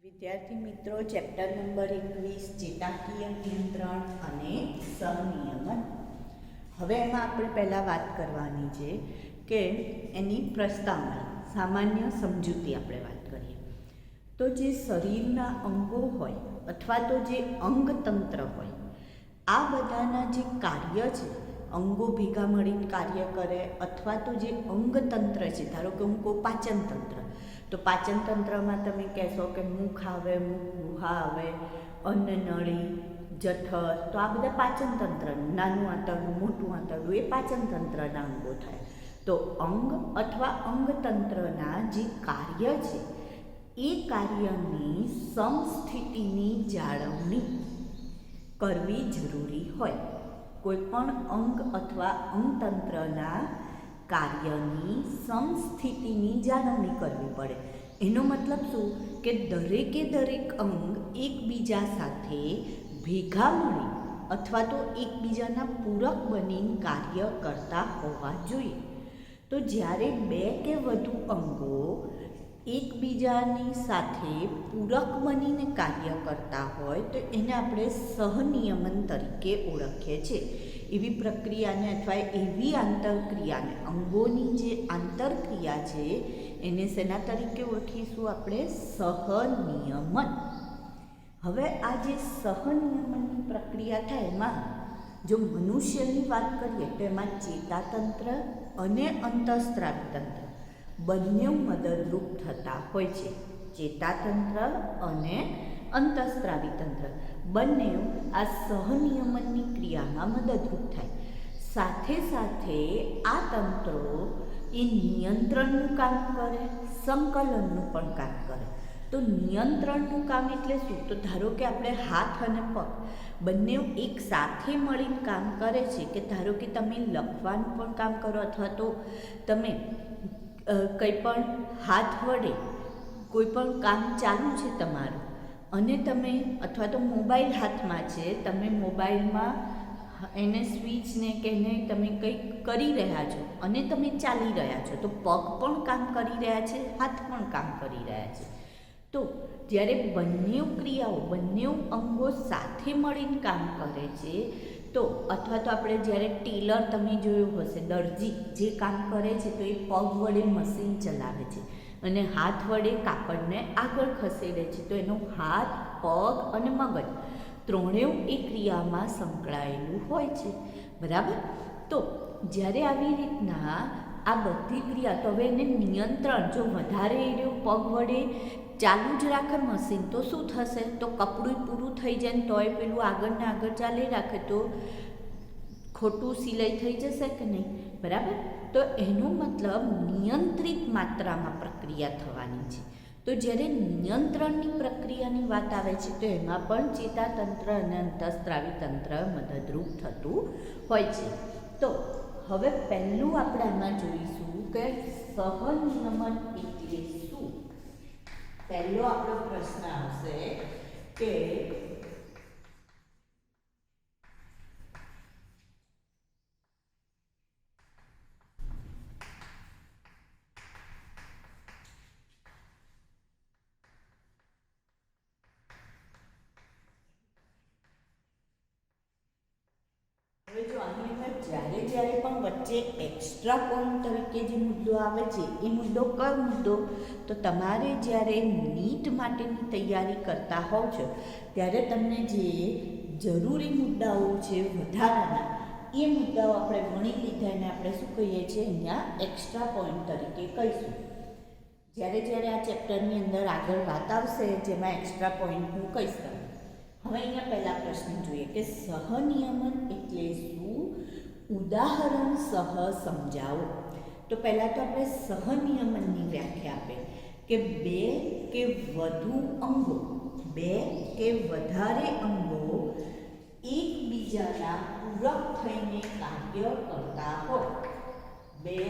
વિદ્યાર્થી મિત્રો, chapter number 21 ચેતાકીય નિયંત્રણ અને સંનિયમન. હવે એમાં આપણે પહેલાં વાત કરવાની છે કે એની પ્રસ્તાવના, સામાન્ય સમજૂતી આપણે વાત કરીએ તો જે શરીરના અંગો હોય અથવા તો જે અંગતંત્ર હોય, આ બધાના જે કાર્ય છે, અંગો ભેગા મળીને કાર્ય કરે અથવા તો જે અંગતંત્ર છે, ધારો કે હું કહું પાચન તંત્ર, તો પાચન તંત્રમાં તમે કહેશો કે મુખ આવે, મુખ ગુહા આવે, અન્નનળી, જઠર, તો આ બધા પાચન તંત્ર, નાનું આંતરડું, મોટું આંતરડું, એ પાચન તંત્રના અંગો થાય. તો અંગ અથવા અંગતંત્રના જે કાર્ય છે એ કાર્યની સમસ્થિતિની જાળવણી કરવી જરૂરી હોય. કોઈપણ અંગ અથવા અંગતંત્રના કાર્યની સમસ્થિતિની જાળવણી કરવી પડે. એનો મતલબ શું કે દરેકે દરેક અંગ એકબીજા સાથે ભેગા મળી અથવા તો એકબીજાના પૂરક બનીને કાર્ય કરતા હોવા જોઈએ. તો જ્યારે બે કે વધુ અંગો એકબીજાની સાથે પૂરક બનીને કાર્ય કરતા હોય તો એને આપણે સહનિયમન તરીકે ઓળખીએ છીએ. એવી પ્રક્રિયાને અથવા એવી આંતરક્રિયાને, અંગોની જે આંતરક્રિયા છે એને શેના તરીકે ઓળખીશું આપણે? સહનિયમન. હવે આ જે સહનિયમનની પ્રક્રિયા થાય એમાં જો મનુષ્યની વાત કરીએ તો એમાં ચેતાતંત્ર અને અંતઃસ્ત્રાવી તંત્ર બંને મદદરૂપ થતા હોય છે. ચેતાતંત્ર અને અંતઃસ્ત્રાવી તંત્ર બંને આ સહનિયમનની ક્રિયામાં મદદરૂપ થાય. સાથે સાથે આ તંત્રો એ નિયંત્રણનું કામ કરે, સંકલનનું પણ કામ કરે. તો નિયંત્રણનું કામ એટલે શું? તો ધારો કે આપણે હાથ અને પગ બંને એક સાથે મળીને કામ કરે છે, કે ધારો કે તમે લખવાનું પણ કામ કરો અથવા તો તમે કંઈ પણ હાથ વડે કોઈ પણ કામ ચાલુ છે તમારું અને તમે અથવા તો મોબાઈલ હાથમાં છે, તમે મોબાઈલમાં એને સ્વિચને કે એને તમે કંઈક કરી રહ્યા છો અને તમે ચાલી રહ્યા છો, તો પગ પણ કામ કરી રહ્યા છે, હાથ પણ કામ કરી રહ્યા છે. તો જ્યારે બંને ક્રિયાઓ, બંને અંગો સાથે મળીને કામ કરે છે, તો અથવા તો આપણે જ્યારે ટેલર તમે જોયું હશે, દરજી જે કામ કરે છે તો એ પગ વડે મશીન ચલાવે છે અને હાથ વડે કાપડને આગળ ખસેડે છે. તો એનો હાથ, પગ અને મગજ ત્રણેય એ ક્રિયામાં સંકળાયેલું હોય છે, બરાબર. તો જ્યારે આવી રીતના આ બધી ક્રિયા, તો હવે એને નિયંત્રણ, જો વધારે એ પગ વડે ચાલુ જ રાખે મશીન તો શું થશે? તો કપડું પૂરું થઈ જાય ને તોય પેલું આગળ ને આગળ ચાલી રાખે તો ખોટું સિલાઈ થઈ જશે કે નહીં, બરાબર. તો એનો મતલબ નિયંત્રિત માત્રામાં પ્રક્રિયા થવાની છે. તો જ્યારે નિયંત્રણની પ્રક્રિયાની વાત આવે છે તો એમાં પણ ચેતાતંત્ર અને અંતઃસ્ત્રાવી તંત્ર મદદરૂપ થતું હોય છે. તો હવે પહેલું આપણે આમાં જોઈશું કે સહનિયમન એટલે શું. પહેલો આપણો પ્રશ્ન આવશે કે જ્યારે પણ વચ્ચે એક્સ્ટ્રા પોઈન્ટ તરીકે જે મુદ્દો આવે છે એ મુદ્દો કયો મુદ્દો? તો તમારે જ્યારે નીટ માટેની તૈયારી કરતા હોવ છો ત્યારે તમને જે જરૂરી મુદ્દાઓ છે વધારાના, એ મુદ્દાઓ આપણે ભણી લીધા અને આપણે શું કહીએ છીએ? અહીંયા એક્સ્ટ્રા પોઈન્ટ તરીકે કહીશું. જ્યારે આ ચેપ્ટરની અંદર આગળ વાત આવશે જેમાં એક્સ્ટ્રા પોઈન્ટ હું કહીશ. હવે અહીંયા પહેલા પ્રશ્ન જોઈએ કે સહનિયમન એટલે શું? ઉદાહરણ સહ સમજાવો. તો પહેલાં તો આપણે સહનિયમનની વ્યાખ્યા આપે કે બે કે વધુ અંગો, બે કે વધારે અંગો એકબીજાના પૂરક થઈને કાર્ય કરતા હોય. બે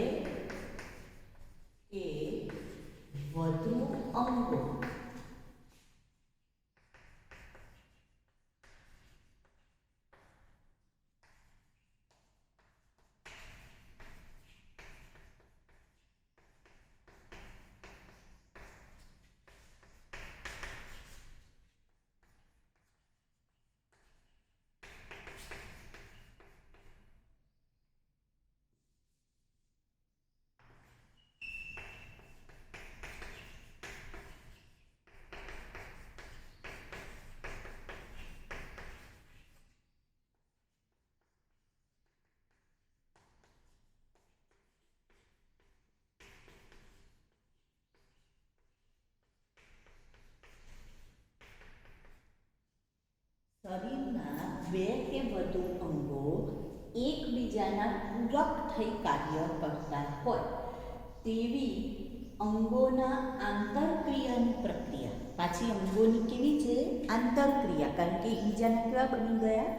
કે વધુ અંગો બે કે વધુ અંગો એકબીજાના પૂરક થઈ કાર્ય કરતા હોય તેવી અંગોના આંતરક્રિયાની પ્રક્રિયા. પાછી અંગોની કેવી છે? આંતરક્રિયા, કારણ કે એકબીજાના કેવા બની ગયા?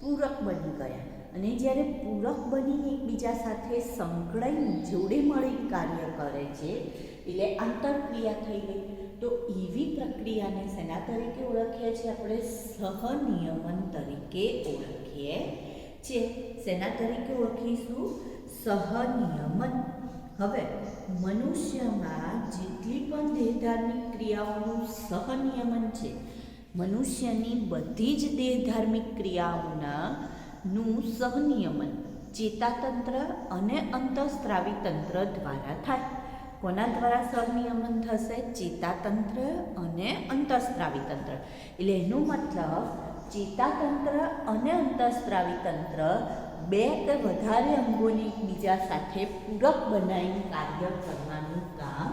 પૂરક બની ગયા. અને જ્યારે પૂરક બનીને એકબીજા સાથે સંકળાઈને જોડે મળી કાર્ય કરે છે એટલે આંતરક્રિયા થઈ ગઈ. તો એવી પ્રક્રિયાને શેના તરીકે ઓળખીએ છીએ? આપણે સહનિયમન તરીકે ઓળખીએ છીએ. શેના તરીકે ઓળખીશું? સહનિયમન. હવે મનુષ્યમાં જેટલી પણ દેહધાર્મિક ક્રિયાઓનું સહનિયમન છે, મનુષ્યની બધી જ દેહધાર્મિક ક્રિયાઓનું સહનિયમન ચેતાતંત્ર અને અંતઃસ્ત્રાવી તંત્ર દ્વારા થાય. કોના દ્વારા સહનિયમન થશે? ચેતાતંત્ર અને અંતઃસ્ત્રાવી તંત્ર. એટલે એનો મતલબ ચેતાતંત્ર અને અંતઃસ્ત્રાવી તંત્ર બે કે વધારે અંગોને એકબીજા સાથે પૂરક બનાવીને કાર્ય કરવાનું કામ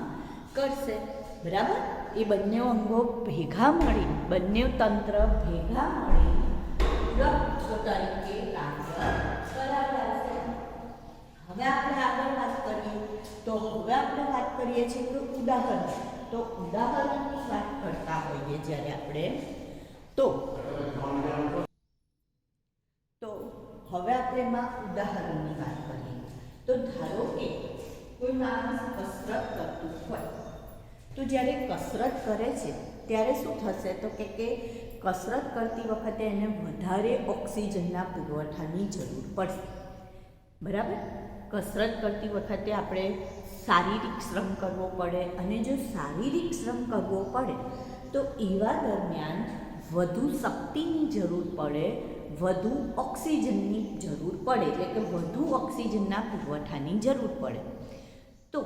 કરશે. બરાબર? એ બંને અંગો ભેગા મળી, બંને તંત્ર ભેગા મળી પૂરક તરીકે કાર્ય કરાવશે. હવે આપણે આગળ વાત કરીએ તો હવે આપણે વાત કરીએ છીએ કે ઉદાહરણ. તો ઉદાહરણની વાત કરતા હોઈએ જ્યારે આપણે તો હવે આપણે એમાં ઉદાહરણની વાત કરીએ. તો ધારો કે કોઈ માણસ કસરત કરતું હોય તો જ્યારે કસરત કરે છે ત્યારે શું થશે? તો કે કસરત કરતી વખતે એને વધારે ઓક્સિજનના પુરવઠાની જરૂર પડશે. બરાબર? કસરત કરતી વખતે આપણે શારીરિક શ્રમ કરવો પડે, અને જો શારીરિક શ્રમ કરવો પડે તો એવા દરમિયાન વધુ શક્તિની જરૂર પડે, વધુ ઓક્સિજનની જરૂર પડે, એટલે કે વધુ ઓક્સિજનના પુરવઠાની જરૂર પડે. તો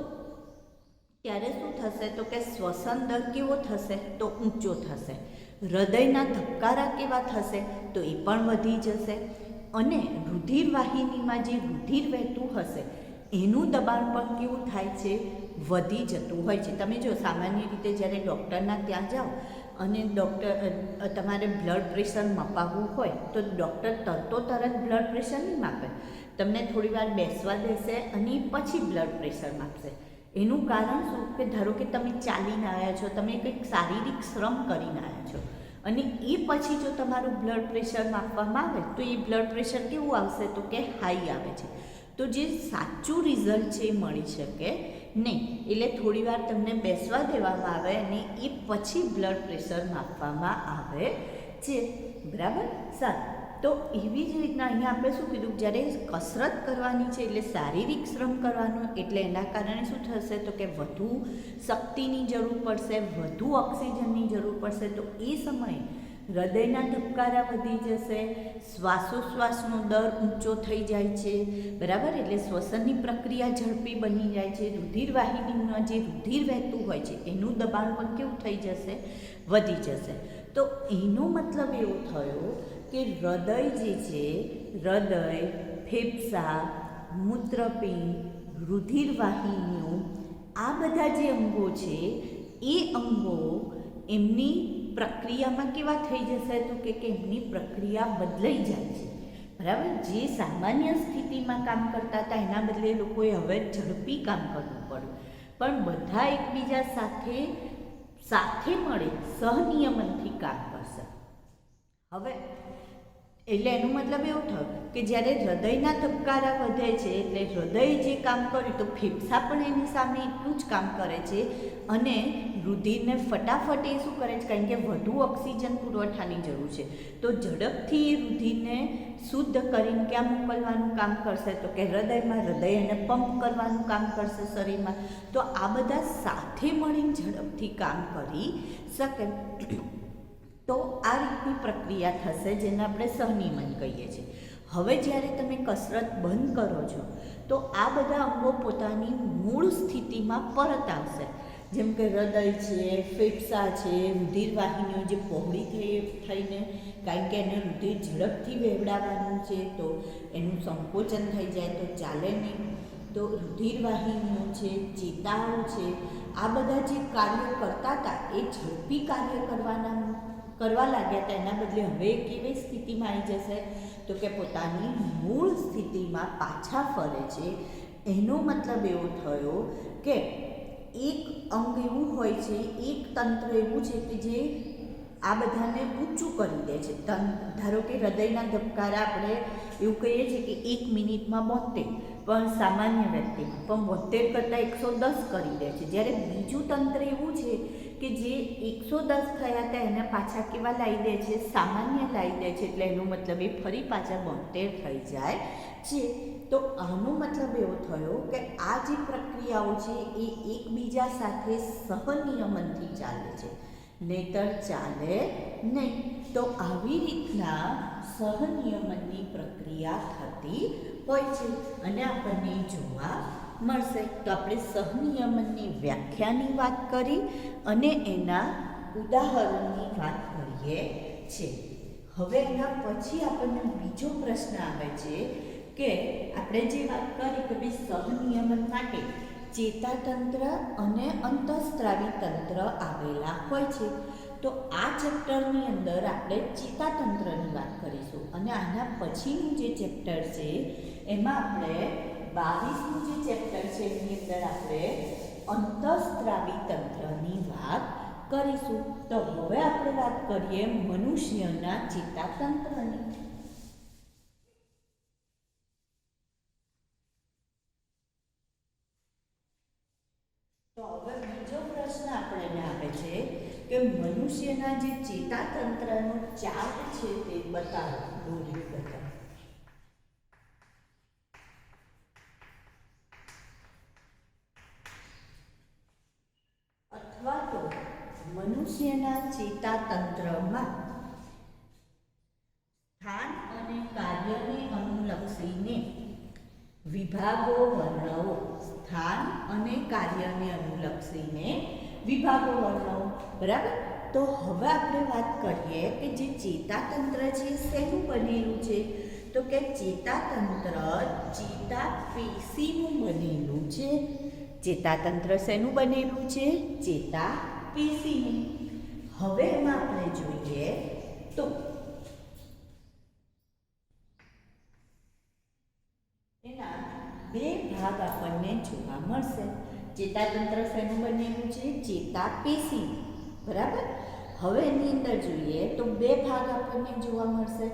ત્યારે શું થશે? તો કે શ્વસન દર કેવો થશે? તો ઊંચો થશે. હૃદયના ધબકારા કેવા થશે? તો એ પણ વધી જશે. અને રુધિર વાહિનીમાં જે રુધિર વહેતું હશે એનું દબાણ પણ કેવું થાય છે? વધી જતું હોય છે. તમે જો સામાન્ય રીતે જ્યારે ડૉક્ટરના ત્યાં જાઓ અને ડૉક્ટર તમારે બ્લડ પ્રેશર મપાવવું હોય તો ડૉક્ટર તરત બ્લડ પ્રેશર નહીં માપે, તમને થોડી વાર બેસવા દેશે અને પછી બ્લડ પ્રેશર માપશે. એનું કારણ શું? કે ધારો કે તમે ચાલીને આવ્યા છો, તમે કંઈક શારીરિક શ્રમ કરીને આવ્યા છો અને એ પછી જો તમારું બ્લડ પ્રેશર માપવામાં આવે તો એ બ્લડ પ્રેશર કેવું આવશે? તો કે હાઈ આવે છે. તો જે સાચું રિઝલ્ટ છે એ મળી શકે નહીં. એટલે થોડીવાર તમને બેસવા દેવામાં આવે અને એ પછી બ્લડ પ્રેશર માપવામાં આવે છે. બરાબર? સારું. તો એવી જ રીતના અહીંયા આપણે શું કીધું? જ્યારે કસરત કરવાની છે એટલે શારીરિક શ્રમ કરવાનો, એટલે એના કારણે શું થશે? તો કે વધુ શક્તિની જરૂર પડશે, વધુ ઓક્સિજનની જરૂર પડશે. તો એ સમયે હૃદયના ધબકારા વધી જશે, શ્વાસોશ્વાસનો દર ઊંચો થઈ જાય છે. બરાબર? એટલે શ્વસનની પ્રક્રિયા ઝડપી બની જાય છે. રુધિર વાહિનીમાં જે રુધિર વહેતું હોય છે એનું દબાણ પણ કેવું થઈ જશે? વધી જશે. તો એનો મતલબ એવો થયો કે હૃદય જે છે, હૃદય, ફેફસા, મૂત્રપિંડ, રુધિર વાહિનીઓ, આ બધા જે અંગો છે એ અંગો એમની પ્રક્રિયામાં કેવા થઈ જશે? તો કે એમની પ્રક્રિયા બદલાઈ જાય છે. બરાબર? જે સામાન્ય સ્થિતિમાં કામ કરતા હતા એના બદલે લોકોએ હવે ઝડપી કામ કરવું પડ્યું. પણ બધા એકબીજા સાથે મળે સહનિયમનથી કામ કરશે. હવે એટલે એનો મતલબ એવો થયો કે જ્યારે હૃદયના ધબકારા વધે છે એટલે હૃદય જે કામ કર્યું તો ફેફસા પણ એની સામે એટલું જ કામ કરે છે અને રુધિરને ફટાફટ એ શું કરે છે? કારણ કે વધુ ઓક્સિજન પુરવઠાની જરૂર છે તો ઝડપથી એ રુધિરને શુદ્ધ કરીને ક્યાં મોકલવાનું કામ કરશે? તો કે હૃદયમાં. હૃદય એને પંપ કરવાનું કામ કરશે શરીરમાં. તો આ બધા સાથે મળીને ઝડપથી કામ કરી શકે. તો આ રીતની પ્રક્રિયા થશે જેને આપણે સહનિયમન કહીએ છીએ. હવે જ્યારે તમે કસરત બંધ કરો છો તો આ બધા અંગો પોતાની મૂળ સ્થિતિમાં પરત આવશે. જેમ કે હૃદય છે, ફેફસા છે, રુધિર વાહિનીઓ જે પહોળી થઈને, કારણ કે એને રુધિર ઝડપથી વહેવડાવવાનું છે તો એનું સંકોચન થઈ જાય તો ચાલે નહીં. તો રુધિર વાહિનીઓ છે, ચેતાઓ છે, આ બધા જે કાર્ય કરતા હતા એ ઝડપી કાર્ય કરવાના કરવા લાગ્યા હતા એના બદલે હવે કેવી સ્થિતિમાં આવી જશે તો કે પોતાની મૂળ સ્થિતિમાં પાછા ફરે છે. એનો મતલબ એવો થયો કે એક અંગ એવું હોય છે, એક તંત્ર એવું છે કે જે આ બધાને ઊંચું કરી દે છે. ધારો કે હૃદયના ધબકારા આપણે એવું કહીએ છીએ કે 1 મિનિટમાં 72, પણ સામાન્ય વ્યક્તિમાં પણ 72 કરતાં 110 કરી દે છે. જ્યારે બીજું તંત્ર એવું છે કે જે 110 થયા હતા એને પાછા કેવા લાવી દે છે, સામાન્ય લાવી દે છે. એટલે એનો મતલબ એ ફરી પાછા 72 થઈ જાય છે. તો આનો મતલબ એવો થયો કે આ જે પ્રક્રિયાઓ છે એ એકબીજા સાથે સહનિયમનથી ચાલે છે, નહીતર ચાલે નહીં. તો આવી રીતના સહનિયમનની પ્રક્રિયા થતી હોય છે અને આપણને જોવા મળશે. તો આપણે સહનિયમનની વ્યાખ્યાની વાત કરી અને એના ઉદાહરણની વાત કરીએ છીએ. હવે એના પછી આપણને બીજો પ્રશ્ન આવે છે કે આપણે જે વાત કરી કે ભાઈ સહનિયમન માટે ચેતાતંત્ર અને અંતઃસ્ત્રાવી તંત્ર આવેલા હોય છે. તો આ ચેપ્ટરની અંદર આપણે ચેતાતંત્રની વાત કરીશું અને આના પછીનું જે ચેપ્ટર છે એમાં આપણે 22મું જે ચેપ્ટર છે એની અંદર આપણે અંતઃસ્ત્રાવી તંત્રની વાત કરીશું. તો હવે આપણે વાત કરીએ મનુષ્યના ચેતાતંત્રની. તો હવે બીજો પ્રશ્ન આપણને આવે છે કે મનુષ્યના જે ચેતાતંત્રનો ચાર્ટ છે તે બતાવો, દોરી બતાવો. અથવા તો મનુષ્યના ચેતાતંત્રમાં સ્થાન અને કાર્યને અનુલક્ષીને વિભાગો વર્ણવો. સ્થાન અને કાર્યને અનુલક્ષીને વિભાગો વર્ણવો. બરાબર. તો હવે આપણે વાત કરીએ કે જે ચેતાતંત્ર છે શેનું બનેલું છે તો કે ચેતાતંત્ર ચેતાપેશીનું બનેલું છે. ચેતાતંત્ર શેનું બનેલું છે? ચેતાપેશીનું. હવે એમાં આપણે જોઈએ તો એના બે ભાગ આપણને જોવા મળશે. ચેતાતંત્ર શેનું બનેલું છે? ચેતાપેશી. બરાબર. હવે એની અંદર જોઈએ તો બે ભાગ આપણને જોવા મળશે.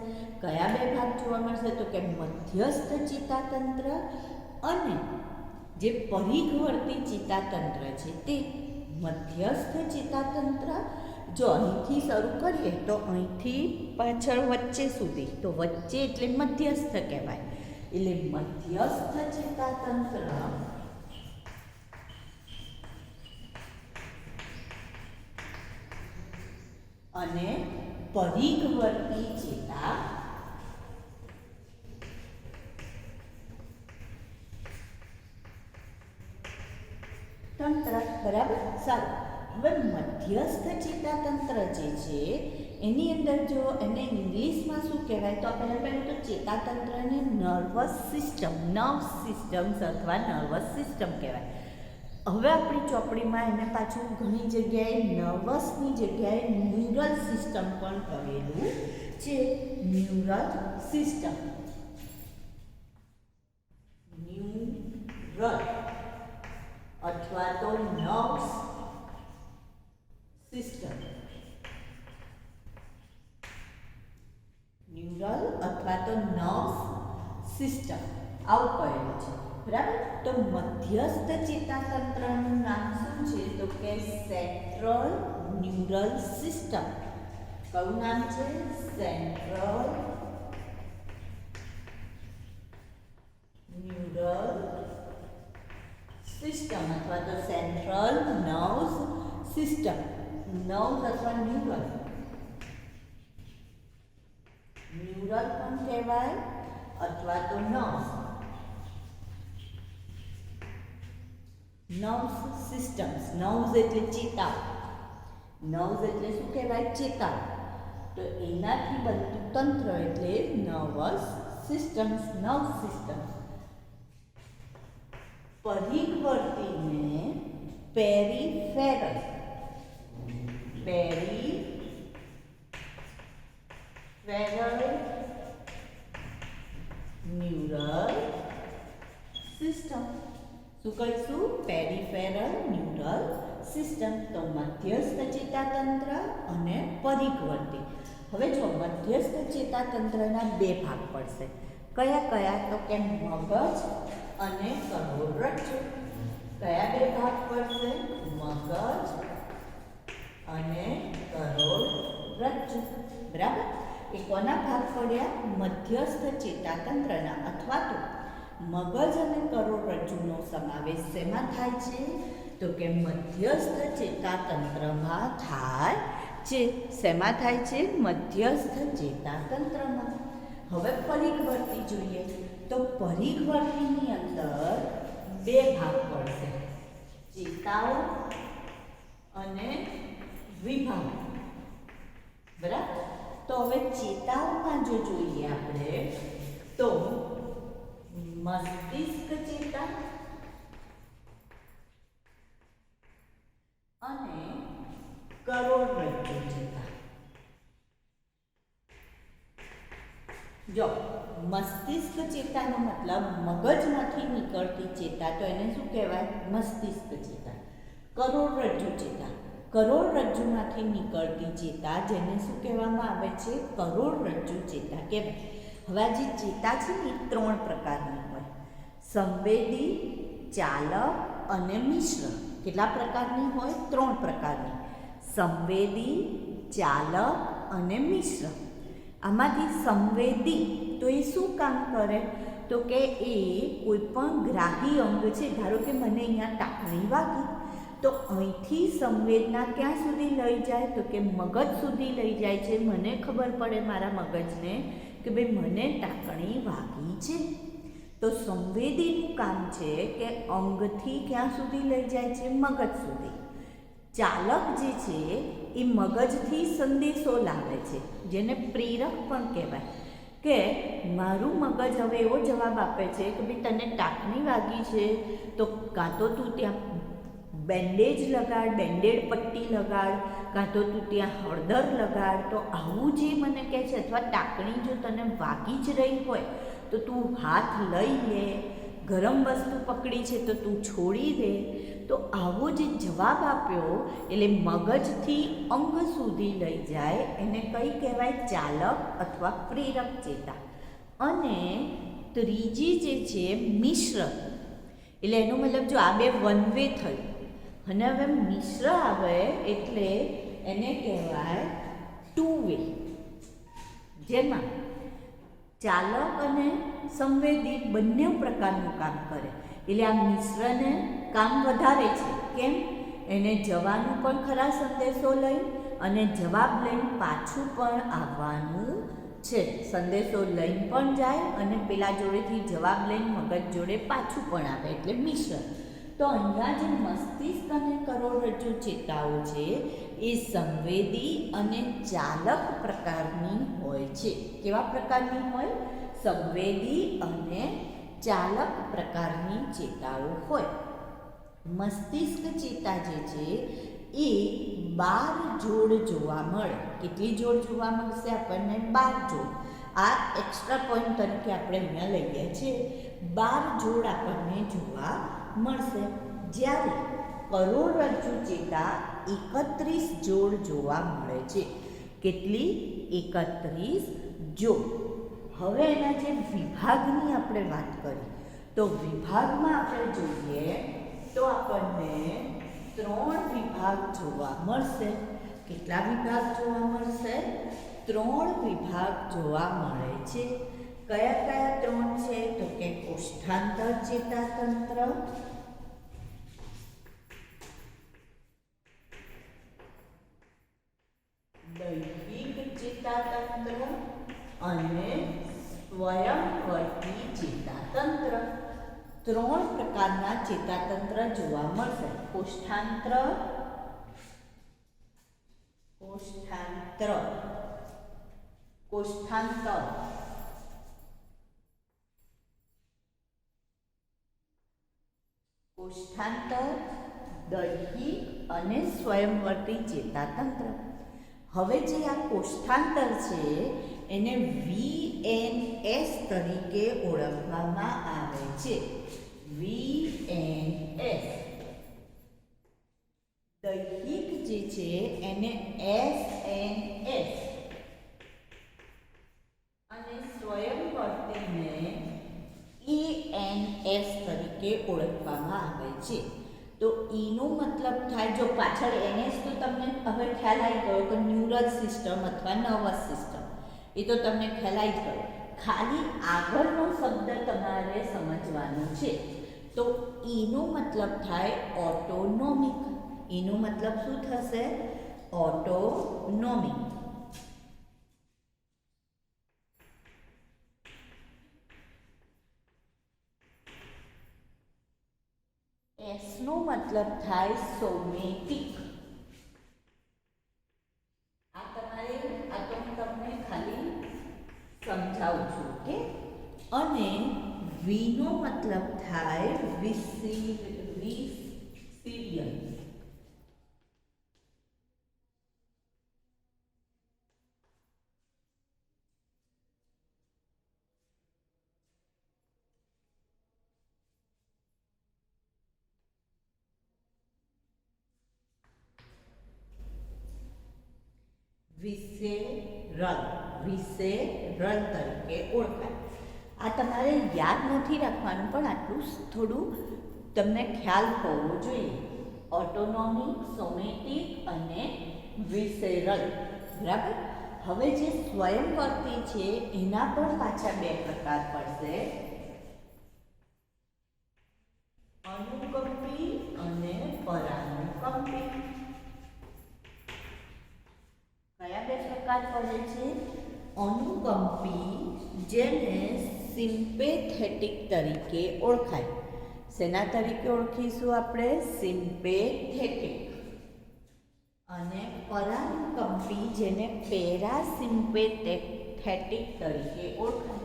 કયા બે ભાગ જોવા મળશે તો કે મધ્યસ્થ ચેતાતંત્ર અને જે પરિઘવર્તી ચેતાતંત્ર છે તે. મધ્યસ્થ ચેતાતંત્ર જો અહીંથી શરૂ કરીએ તો અહીંથી પાછળ વચ્ચે સુધી, તો વચ્ચે એટલે મધ્યસ્થ કહેવાય. એટલે મધ્યસ્થ ચેતાતંત્ર અને પરિઘવર્તી ચેતાતંત્ર. બરાબર. સારું. હવે મધ્યસ્થ ચેતાતંત્ર જે છે એની અંદર જો એને ઇંગ્લિશમાં શું કહેવાય તો પહેલાં તો ચેતાતંત્રને નર્વસ સિસ્ટમ્સ અથવા નર્વસ સિસ્ટમ કહેવાય. હવે આપણી ચોપડીમાં એને પાછું ઘણી જગ્યાએ નર્વસની જગ્યાએ ન્યુરલ સિસ્ટમ પણ કહેલું છે. ન્યુરલ સિસ્ટમ, ન્યુરલ અથવા તો નર્વ્સ સિસ્ટમ. ન્યુરલ અથવા તો નર્વ્સ સિસ્ટમ આવું કહેલું છે. બરાબર. તો મધ્યસ્થ ચેતાતંત્રનું નામ શું છે તો કે સેન્ટ્રલ ન્યુરલ સિસ્ટમ. કયું નામ છે? સેન્ટ્રલ ન્યુરલ સિસ્ટમ અથવા તો સેન્ટ્રલ નર્વ્સ સિસ્ટમ. નર્વ્સ અથવા ન્યુરલ, ન્યુરલ પણ કહેવાય અથવા તો નર્વ્સ. Nerves systems. નર્વ્સ એટલે ચેતા. નર્વ્સ એટલે શું કહેવાય? ચેતા. તો એનાથી બનતું તંત્ર એટલે નર્વસ સિસ્ટમ્સ, નર્વ સિસ્ટમ. પરિઘવર્તીને પેરીફેરલ, પેરીફેરલ ચેતાતંત્ર અને પરિઘવર્તી. હવે જો મધ્યસ્થ ચેતાતંત્રના બે ભાગ પડશે. કયા કયા? તો કે મગજ અને કરોડરજ્જુ. કયા બે ભાગ પડશે? મગજ અને કરોડરજ્જુ. બરાબર. એ કોના ભાગ પડ્યા? મધ્યસ્થ ચેતાતંત્રના, અથવા તો મગજ અને કરોડરજ્જુનો સમાવેશ શેમાં થાય છે? તો કે મધ્યસ્થ ચેતાતંત્રમાં થાય છે. શેમાં થાય છે? મધ્યસ્થ ચેતાતંત્રમાં. હવે પરિઘવર્તી જોઈએ. તો પરિઘવર્તીની અંદર બે ભાગ પડશે, ચેતાઓ અને વિભાગ. બરાબર. તો હવે ચેતાઓમાં જો જોઈએ આપણે તો મસ્તિષ્ક ચેતા અને કરોડરજ્જુ ચેતા. જો મસ્તિષ્ક ચેતાનો મતલબ મગજમાંથી નીકળતી ચેતા, તો એને શું કહેવાય? મસ્તિષ્ક ચેતા. કરોડરજ્જુ ચેતા, કરોડરજ્જુમાંથી નીકળતી ચેતા, જેને શું કહેવામાં આવે છે? કરોડરજ્જુ ચેતા કહેવાય. હવે આ જે ચેતા છે ને એ ત્રણ પ્રકારની હોય: સંવેદી, ચાલક અને મિશ્ર. કેટલા પ્રકારની હોય? ત્રણ પ્રકારની: સંવેદી, ચાલક અને મિશ્ર. આમાંથી સંવેદી તો એ શું કામ કરે? તો કે એ કોઈ પણ ગ્રાહી અંગ છે. ધારો કે મને અહીંયા ટાંકણી વાગી, તો અહીંથી સંવેદના ક્યાં સુધી લઈ જાય? તો કે મગજ સુધી લઈ જાય છે. મને ખબર પડે મારા મગજને કે ભાઈ મને ટાંકણી વાગી છે. તો સંવેદીનું કામ છે કે અંગથી ક્યાં સુધી લઈ જાય છે? મગજ સુધી. ચાલક જે છે એ મગજથી સંદેશો લાવે છે, જેને પ્રેરક પણ કહેવાય. કે મારું મગજ હવે એવો જવાબ આપે છે કે ભાઈ તને ટાંકણી વાગી છે, તો કાં તો તું ત્યાં બેન્ડેજ લગાડ, બેન્ડેડ પટ્ટી લગાડ, કાં તો તું ત્યાં હળદર લગાડ. તો આવું જે મને કહે છે, અથવા ટાંકણી જો તને વાગી જ રહી હોય તો તું હાથ લઈ લે, ગરમ વસ્તુ પકડી છે તો તું છોડી દે. તો આવો જે જવાબ આપ્યો એટલે મગજથી અંગ સુધી લઈ જાય, એને કઈ કહેવાય? ચાલક અથવા પ્રેરક ચેતા. અને ત્રીજી જે છે મિશ્ર, એટલે એનો મતલબ જો આ બે વન વે થયું અને હવે મિશ્ર આવે એટલે એને કહેવાય ટુ વે. જેમાં ચાલક અને સંવેદી બંને પ્રકારનું કામ કરે. એટલે આ મિશ્રને કામ વધારે છે. કેમ? એને જવાનું પણ ખરા સંદેશો લઈ અને જવાબ લઈને પાછું પણ આવવાનું છે. સંદેશો લઈને પણ જાય અને પેલા જોડેથી જવાબ લઈને મગજ જોડે પાછું પણ આવે, એટલે મિશ્ર. તો અહીંયા જે મસ્તિષ્ક અને કરોડરજ્જુ ચેતાઓ છે એ સંવેદી અને ચાલક પ્રકારની હોય છે. કેવા પ્રકારની હોય? સંવેદી અને ચાલક પ્રકારની ચેતાઓ હોય. મસ્તિષ્ક ચેતા જે છે એ 12 જોડ જોવા મળે. કેટલી જોડ જોવા મળશે આપણને? 12 જોડ. આ એક્સ્ટ્રા પોઈન્ટ તરીકે આપણે અહીંયા લઈએ છીએ. 12 જોડ આપણને જોવા મળશે. જ્યારે કરોડરજ્જુ ચેતા 31 જોડ જોવા મળે છે. કેટલી? 31 જોડ. હવે એના જે વિભાગની આપણે વાત કરી, તો વિભાગમાં આપણે જોઈએ તો આપણને 3 વિભાગ જોવા મળશે. કેટલા વિભાગ જોવા મળશે? 3 વિભાગ જોવા મળે છે. કયા કયા 3 છે? તો કે કોષ્ઠાંતર ચેતાતંત્ર, દૈહિક ચેતાતંત્ર અને સ્વયંવર્તી ચેતાતંત્ર. 3 પ્રકારના ચેતાતંત્ર જોવા મળશે. કોષ્ઠાંતર, દૈહિક અને સ્વયંવર્તી ચેતાતંત્ર. હવે જે આ કોષ્ઠાંતર છે એને VNS તરીકે ઓળખવામાં આવે છે. VNS. દૈહિક જે છે એને એસ એન એસ અને સ્વયંવર્તીને ENS તરીકે ઓળખવામાં આવે છે. તો ઈનો મતલબ થાય, જો પાછળ NS તો તમને હવે ખ્યાલ આવી ગયો કે ન્યુરલ સિસ્ટમ અથવા નર્વસ સિસ્ટમ, એ તો તમને ખ્યાલ આવી ગયો. ખાલી આગળનો શબ્દ તમારે સમજવાનો છે. તો ઈનો મતલબ થાય ઓટોનોમિક. ઈનો મતલબ શું થશે? ઓટોનોમિક. એસ નો મતલબ થાય સોમેટિક. આ તમારે આ તો હું તમને ખાલી સમજાવું છું કે. અને વી નો મતલબ થાય વિસિરિયન. વિસેરલ તરીકે ઓળખાય. આ તમારે યાદ નથી રાખવાનું, પણ આટલું થોડું તમને ખ્યાલ હોવો જોઈએ. ઓટોનોમિક, સોમેટિક અને વિસેરલ. બરાબર. હવે જે સ્વયંવર્તી છે એના પણ પાછા બે પ્રકાર પડશે, અનુકંપી અને પરાનુકંપી. કયા બે પ્રકાર પડે છે? અનુકંપી, જેને સિમ્પેથેટિક તરીકે ઓળખાય. શેના તરીકે ઓળખીશું આપણે? સિમ્પેથેટિક. અને પરાનુકંપી, જેને પેરાસિમ્પેથેટિક તરીકે ઓળખાય.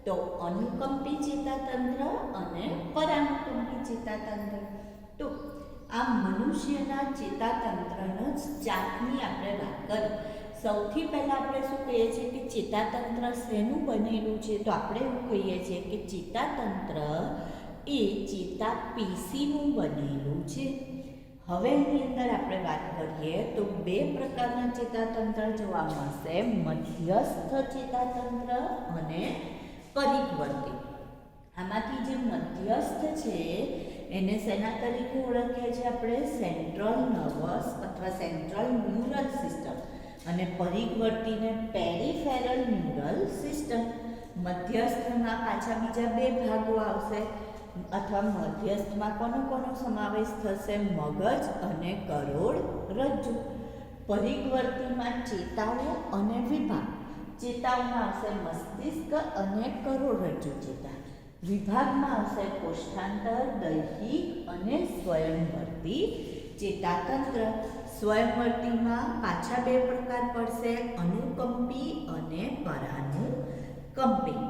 તો અનુકંપી ચેતાતંત્ર અને પરાનુકંપી ચેતાતંત્ર. તો આ મનુષ્યના ચેતાતંત્રના જ જાતની આપણે વાત કરી. સૌથી પહેલાં આપણે શું કહીએ છીએ કે ચેતાતંત્ર શેનું બનેલું છે? તો આપણે એવું કહીએ છીએ કે ચેતાતંત્ર એ ચેતાપેશીનું બનેલું છે. હવે એની અંદર આપણે વાત કરીએ તો બે પ્રકારના ચેતાતંત્ર જોવા મળશે, મધ્યસ્થ ચેતાતંત્ર અને પરિવર્તી. આમાંથી જે મધ્યસ્થ છે એને શેના તરીકે ઓળખીએ છીએ આપણે? સેન્ટ્રલ નર્વસ અથવા સેન્ટ્રલ ન્યુરલ સિસ્ટમ. અને પરિવર્તીને પેરિફેરલ ન્યુરલ સિસ્ટમ. મધ્યસ્થમાં પાછા બીજા બે ભાગો આવશે, અથવા મધ્યસ્થમાં કોનો સમાવેશ થશે? મગજ અને કરોડરજ્જુ. પરિવર્તીમાં ચેતાઓ અને વિભાગ. ચેતાઓમાં આવશે મસ્તિષ્ક અને કરોડરજ્જુ ચેતા. વિભાગમાં આવશે કોષ્ઠાંતર, દૈહિક અને સ્વયંવર્તી ચેતાતંત્ર. સ્વયંવર્તીમાં પાછા બે પ્રકાર પડશે, અનુકંપી અને પરાનુકંપી.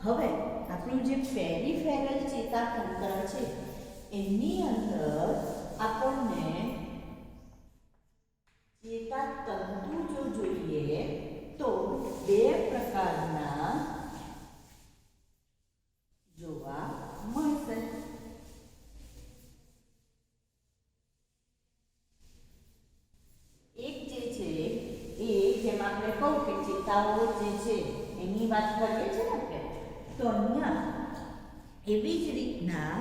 હવે આપણું જે પેરિફેરલ ચેતાતંત્ર છે એની અંદર આપણને ચેતાતંતુ જો જોઈએ તો બે પ્રકારના જોવા મળશે. એક જે છે એ જેમ આપણે કહું કે ચેતાઓ જે છે એની વાત કરીએ છીએ ને આપણે, તો અહીંયા એવી જ રીતના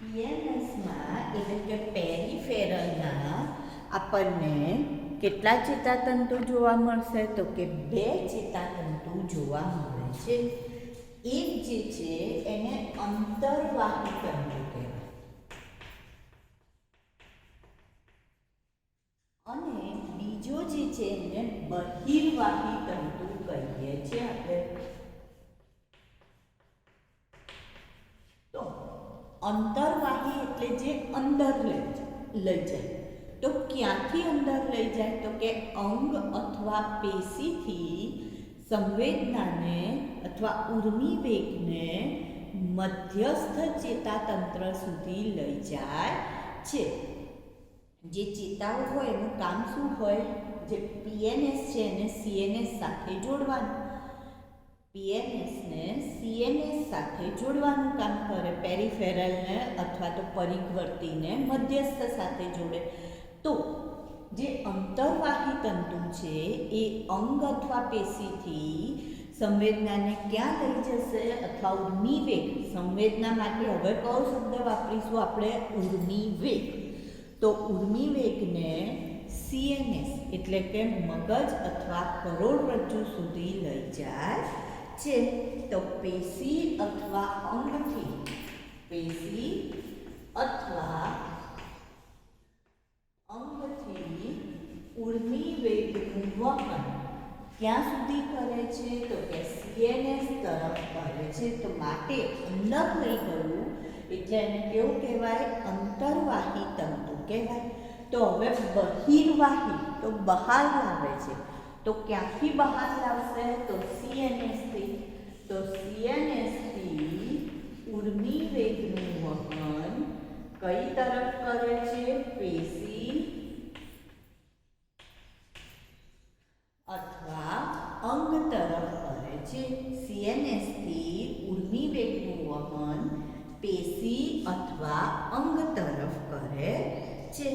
PNSમાં એટલે કે પેરિફેરલના આપણને કેટલા ચેતાતંતુ જોવા મળશે? તો કે બે ચેતાતંતુ જોવા મળે છે. એક જે છે એને અંતર્વાહી તંતુ કહેવાય અને બીજો જે છે એને બહિર્વાહી તંતુ કહીએ છીએ આપણે. તો અંતર્વાહી એટલે અંદર લઈ જાય. તો ક્યાંથી અંદર લઈ જાય? તો કે અંગ અથવા પેશીથી સંવેદનાને અથવા ઉર્મી વેગને મધ્યસ્થ ચેતાતંત્ર સુધી લઈ જાય છે. જે ચેતાઓ હોય એનું કામ શું હોય? જે પીએનએસ છે એને સીએનએસ સાથે જોડવાનું. પીએનએસને સીએનએસ સાથે જોડવાનું કામ કરે. પેરિફેરલને અથવા તો પરિઘવર્તીને મધ્યસ્થ સાથે જોડે. તો જે અંતર્વાહી તંતુ છે એ અંગ અથવા પેશીથી સંવેદનાને ક્યાં લઈ જશે? અથવા ઉર્મી વેગ. સંવેદના માટે હવે કયો શબ્દ વાપરીશું આપણે? ઉર્મી વેગ. તો ઉર્મી વેગને સીએનએસ એટલે કે મગજ અથવા કરોડરજ્જુ સુધી લઈ જાય છે. તો પેશી અથવા અંગથી ઉર્મી વેગનું વહન ક્યાં સુધી કરે છે? તો કે સીએનએસ તરફ કરે છે. તો માટે અંદર લઈ ગયું એટલે એને કેવું કહેવાય? અંતર્વાહી તંતુ કહેવાય. તો હવે બહિર્વાહી, તો બહાર લાવે છે. તો ક્યાંથી બહાર લાવશે? તો સીએનએસથી. તો સીએનએસથી ઉર્મી વેગનું વહન કઈ તરફ કરે છે? પેશી અથવા અંગ તરફ કરે છે. સીએનએસથી ઉર્મી વેગનું વહન પેશી અથવા અંગ તરફ કરે છે.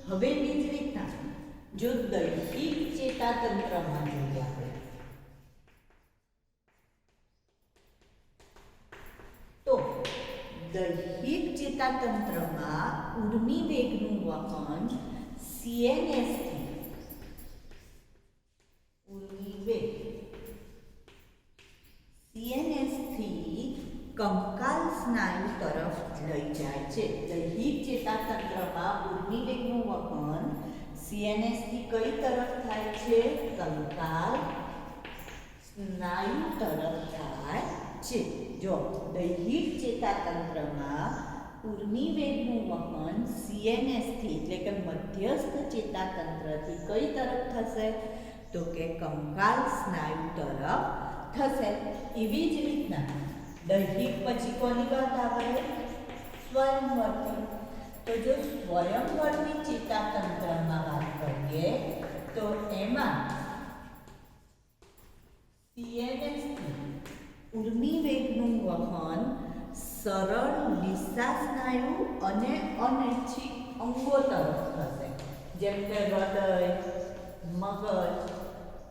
હવે બીજી રીતના જો દૈહિક ચેતાતંત્રમાં જોઈએ આપણે, તો દૈહિક ચેતાતંત્રમાં ઉર્મી વેગનું વહન સીએનએસથી કંકાલ સ્નાયુ તરફ લઈ જાય છે. દૈહિક ચેતાતંત્રમાં ઉર્મી વેગનું વહન સીએનએસથી કઈ તરફ થાય છે? કંકાલ સ્નાયુ તરફ થાય છે. જો દૈહિક ચેતાતંત્રમાં ઉર્મી વેગનું વહન સીએનએસથી એટલે કે મધ્યસ્થ ચેતાતંત્રથી કઈ તરફ થશે? તો કે કંકાલ સ્નાયુ તરફ થશે. એવી જ રીતના દૈહિક પછી કોની વાત આવે? સ્વયંવર્તી. તો જો સ્વયંવર્તી ચેતાતંત્રમાં વાત કરીએ તો એમાં સીએનએસથી ઉર્મી વેગનું વહન સરળ દિશા સ્નાયુ અને અનૈચ્છિક અંગો તરફ થશે. જેમ કે હૃદય, મગજથી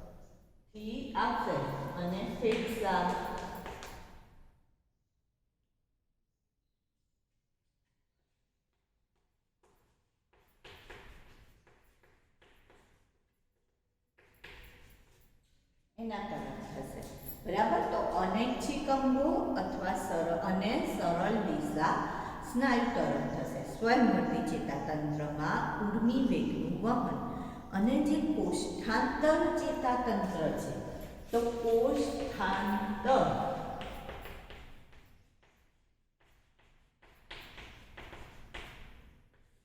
આવશે અને ફેફસા, એના તરફ થશે. બરાબર. તો અનૈચ્છિક અંગો અથવા સરળ દિશા સ્નાયુ તરફ થશે. સ્વયંવર્તી ચેતાતંત્રમાં ઉર્મી વેગનું વહન અને જે કોષ્ઠાંતર ચેતાતંત્ર છે, તો કોષ્ઠાંતર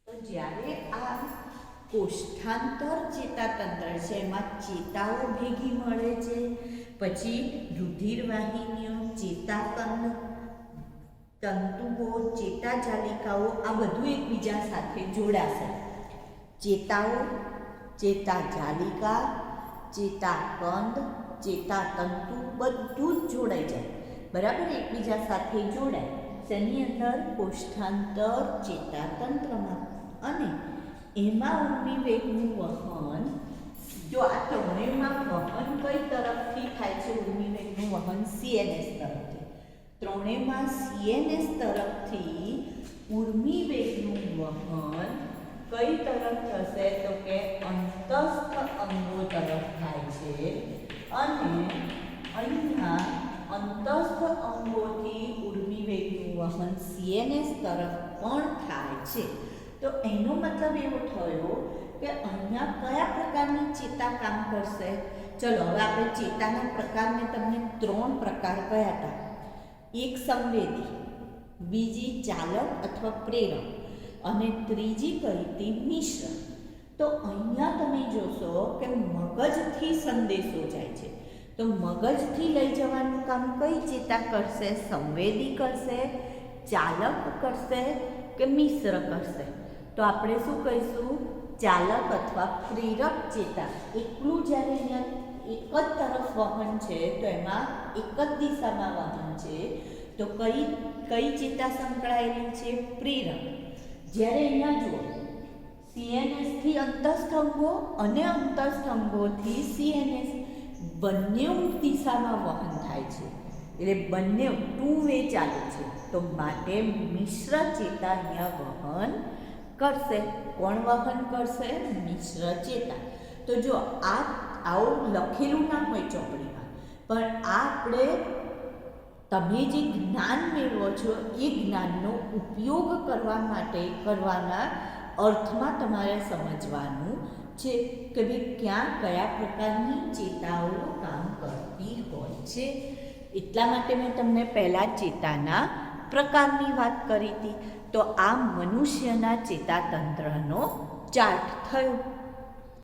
તો જ્યારે આ કોષ્ઠાંતર ચેતાતંત્ર છે એમાં ચેતાઓ ભેગી મળે છે. પછી રુધિરવાહિનીઓ, ચેતાકંદ, તંતુઓ, ચેતાજાલિકાઓ આ બધું એકબીજા સાથે જોડાશે. ચેતાઓ, ચેતાજાલિકા, ચેતાકંદ, ચેતાતંતુ બધું જ જોડાઈ જાય. બરાબર, એકબીજા સાથે જોડાય. તેની અંદર કોષ્ઠાંતર ચેતાતંત્રમાં અને એમાં ઉર્મી વેગનું વહન, જો આ ત્રણેયમાં વહન કઈ તરફથી થાય છે? ઉર્મી વેગનું વહન સીએનએસ તરફથી. ત્રણેયમાં સીએનએસ તરફથી ઉર્મી વેગનું વહન કઈ તરફ થશે? તો કે અંતસ્થ અંગો તરફ થાય છે. અને અહીંયા અંતસ્થ અંગોથી ઉર્મી વેગનું વહન સીએનએસ તરફ પણ થાય છે. તો એનો મતલબ એવો થયો કે અહીંયા કયા પ્રકારની ચેતા કામ કરશે? ચલો હવે આપણે ચેતાના પ્રકારને તમને 3 પ્રકાર કયા હતા. એક સંવેદી, બીજી ચાલક અથવા પ્રેરક અને ત્રીજી કઈ હતી મિશ્ર. તો અહીંયા તમે જોશો કે મગજથી સંદેશો જાય છે. તો મગજથી લઈ જવાનું કામ કઈ ચેતા કરશે? સંવેદી કરશે, ચાલક કરશે કે મિશ્ર કરશે? તો આપણે શું કહીશું? ચાલક અથવા પ્રેરક ચેતા. એકલું જ્યારે અહીંયા એક જ તરફ વહન છે તો એમાં એક જ દિશામાં વહન છે, તો કઈ ચેતા સંકળાયેલી છે? પ્રેરક. જ્યારે અહીંયા જુઓ CNS થી અંતઃસ્તંભો અને અંતઃસ્તંભોથી CNS બંને દિશામાં વહન થાય છે, એટલે બંને ટુ વે ચાલે છે. તો માટે મિશ્ર ચેતા અહીંયા વહન કરશે. કોણ વહન કરશે? મિશ્ર ચેતા. તો જો આ આવું લખેલું ના હોય ચોપડીમાં, પણ આ આપણે તમે જે જ્ઞાન મેળવો છો એ જ્ઞાનનો ઉપયોગ કરવા માટે કરવાના અર્થમાં તમારે સમજવાનું છે કે ભાઈ ક્યાં કયા પ્રકારની ચેતાઓ કામ કરતી હોય છે. એટલા માટે મેં તમને પહેલાં ચેતાના પ્રકારની વાત કરી હતી. તો આ મનુષ્યના ચેતાતંત્રનો ચાર્ટ થયો.